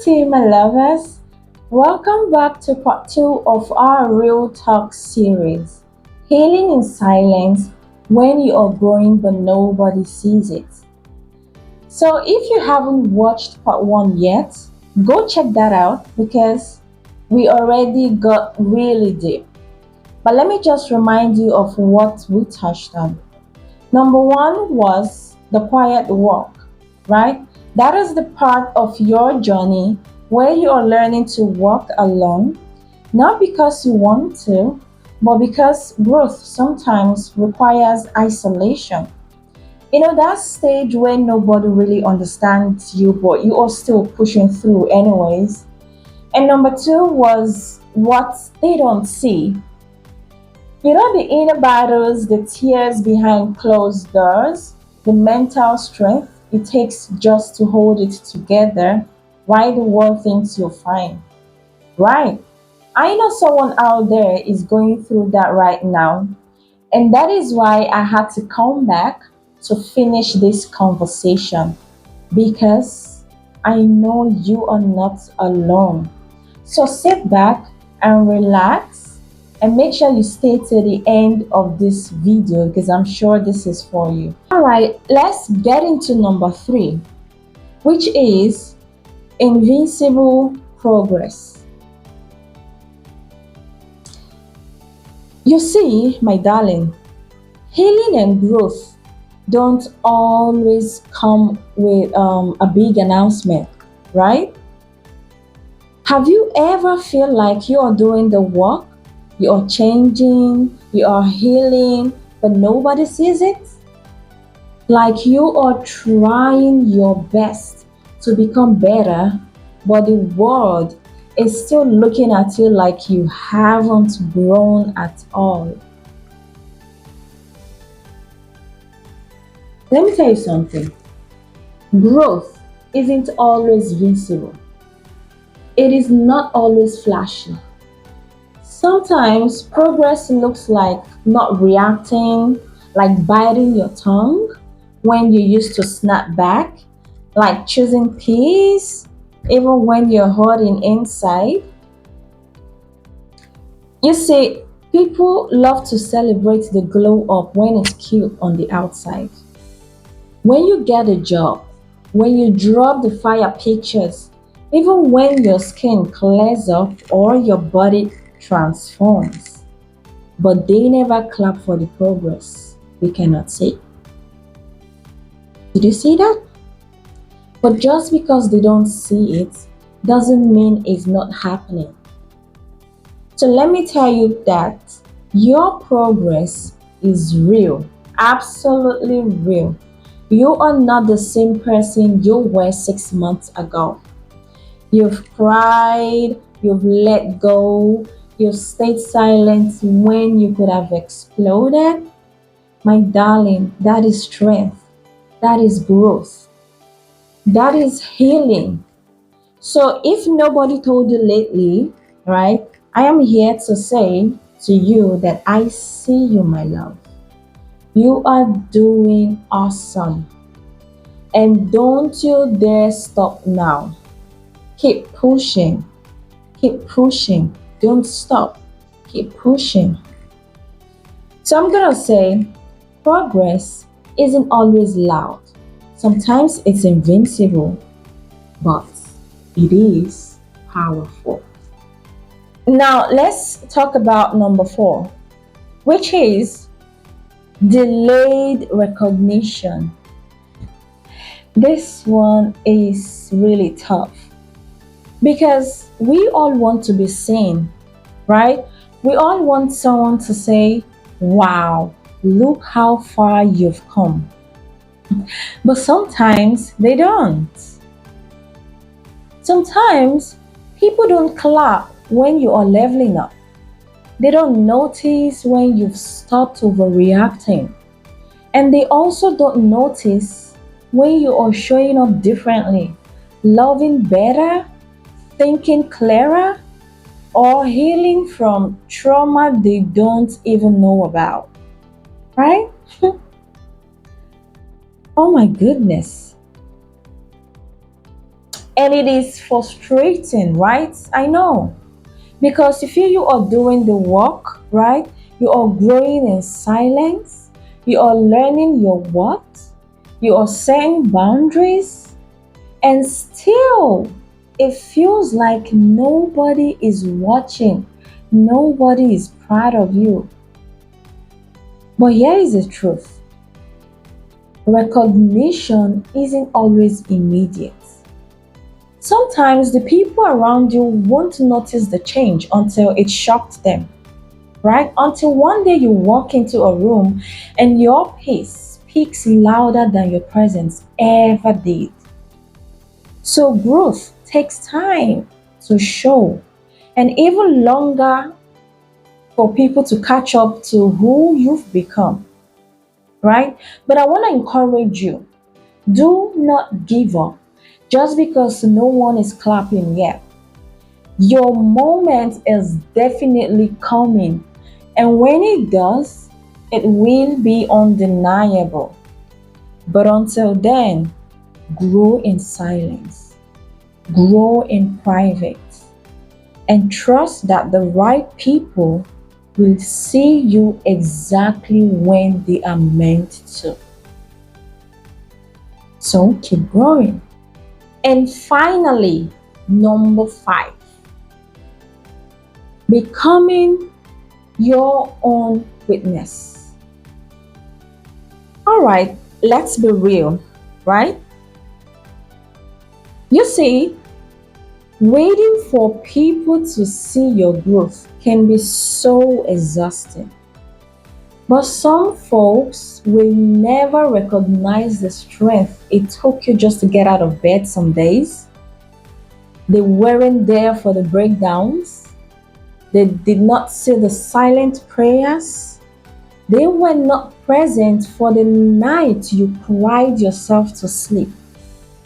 team, my lovers. Welcome back to part 2 of our Real Talk series, Healing in Silence when you are growing but nobody sees it. So, if you haven't watched part 1 yet, go check that out because we already got really deep. But let me just remind you of what we touched on. Number 1 was the quiet walk, right? That is the part of your journey where you are learning to walk alone, not because you want to, but because growth sometimes requires isolation. That stage where nobody really understands you, but you are still pushing through anyways. And number 2 was what they don't see. The inner battles, the tears behind closed doors, the mental strength it takes just to hold it together while the world thinks you're fine. Right. I know someone out there is going through that right now. And that is why I had to come back to finish this conversation because I know you are not alone. So sit back and relax and make sure you stay to the end of this video because I'm sure this is for you. All right, let's get into number 3, which is invincible progress. You see, my darling, healing and growth don't always come with a big announcement, right? Have you ever feel like you are doing the work, you are changing, you are healing, but nobody sees it? Like you are trying your best to become better, but the world is still looking at you like you haven't grown at all. Let me tell you something. Growth isn't always visible. It is not always flashy. Sometimes progress looks like not reacting, like biting your tongue when you used to snap back, like choosing peace even when you're hurting inside. You see, people love to celebrate the glow up when it's cute on the outside. When you get a job, when you drop the fire pictures, even when your skin clears up or your body transforms. But they never clap for the progress we cannot see. Did you see that? But just because they don't see it doesn't mean it's not happening. So let me tell you that your progress is real, absolutely real. You are not the same person you were 6 months ago. You've cried, you've let go, you've stayed silent when you could have exploded. My darling, that is strength, that is growth, that is healing. So if nobody told you lately, right, I am here to say to you that I see you, my love. You are doing awesome. And don't you dare stop now. Keep pushing. Keep pushing. Don't stop. Keep pushing. So I'm going to say progress isn't always loud. Sometimes it's invincible, but it is powerful. Now, let's talk about number 4, which is delayed recognition. This one is really tough because we all want to be seen, right? We all want someone to say, wow, look how far you've come. But sometimes they don't. Sometimes people don't clap when you are leveling up. They don't notice when you've stopped overreacting. And they also don't notice when you are showing up differently, loving better, thinking clearer, or healing from trauma they don't even know about. Right? Oh my goodness. And it is frustrating, right? I know. Because you feel you are doing the work, right? You are growing in silence. You are learning your what? You are setting boundaries. And still, it feels like nobody is watching. Nobody is proud of you. But here is the truth: recognition isn't always immediate. Sometimes the people around you won't notice the change until it shocks them, right? Until one day you walk into a room and your pace speaks louder than your presence ever did. So growth takes time to show and even longer for people to catch up to who you've become, right? But I want to encourage you, do not give up just because no one is clapping yet. Your moment is definitely coming, and when it does, it will be undeniable. But until then, grow in silence, grow in private, and trust that the right people will see you exactly when they are meant to. So keep growing. And finally, number five, becoming your own witness. All right, let's be real, right? You see, waiting for people to see your growth can be so exhausting. But some folks will never recognize the strength it took you just to get out of bed some days. They weren't there for the breakdowns. They did not see the silent prayers. They were not present for the night you cried yourself to sleep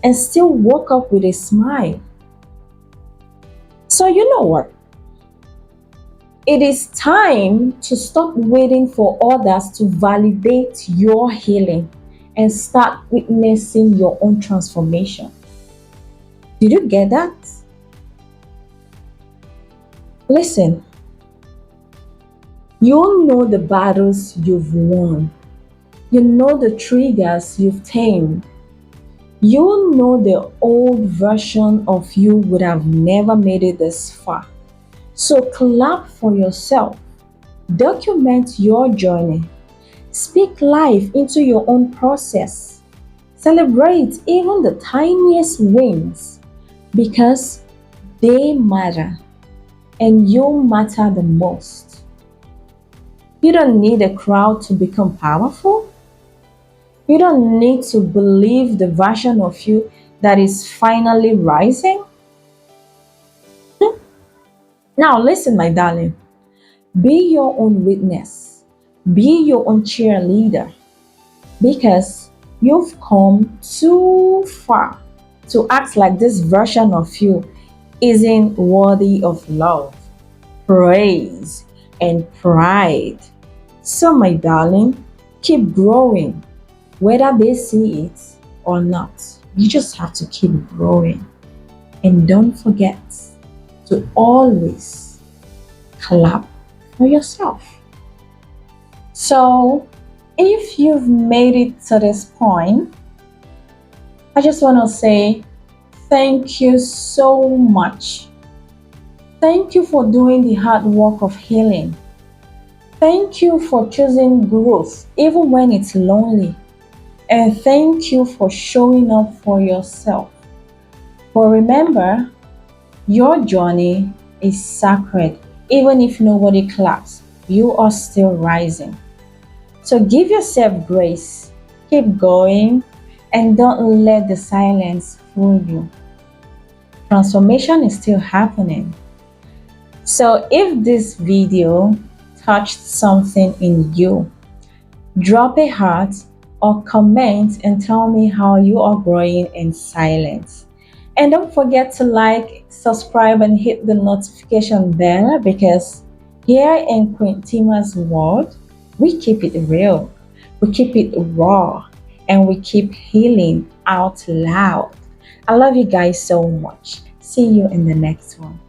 and still woke up with a smile. So, you know what? It is time to stop waiting for others to validate your healing and start witnessing your own transformation. Did you get that? Listen, you know the battles you've won. You know the triggers you've tamed. You know the old version of you would have never made it this far. So clap for yourself. Document your journey. Speak life into your own process. Celebrate even the tiniest wins because they matter and you matter the most. You don't need a crowd to become powerful. You don't need to believe the version of you that is finally rising. Now, listen, my darling, be your own witness, be your own cheerleader because you've come too far to act like this version of you isn't worthy of love, praise, and pride. So, my darling, keep growing, whether they see it or not. You just have to keep growing. And don't forget to always clap for yourself. So, if you've made it to this point, I just want to say thank you so much. Thank you for doing the hard work of healing. Thank you for choosing growth even when it's lonely. And thank you for showing up for yourself. But remember, your journey is sacred. Even if nobody claps, you are still rising. So give yourself grace, keep going, and don't let the silence fool you. Transformation is still happening. So if this video touched something in you, drop a heart or comment and tell me how you are growing in silence. And don't forget to like, subscribe, and hit the notification bell because here in Queen Tima's world, we keep it real, we keep it raw, and we keep healing out loud. I love you guys so much. See you in the next one.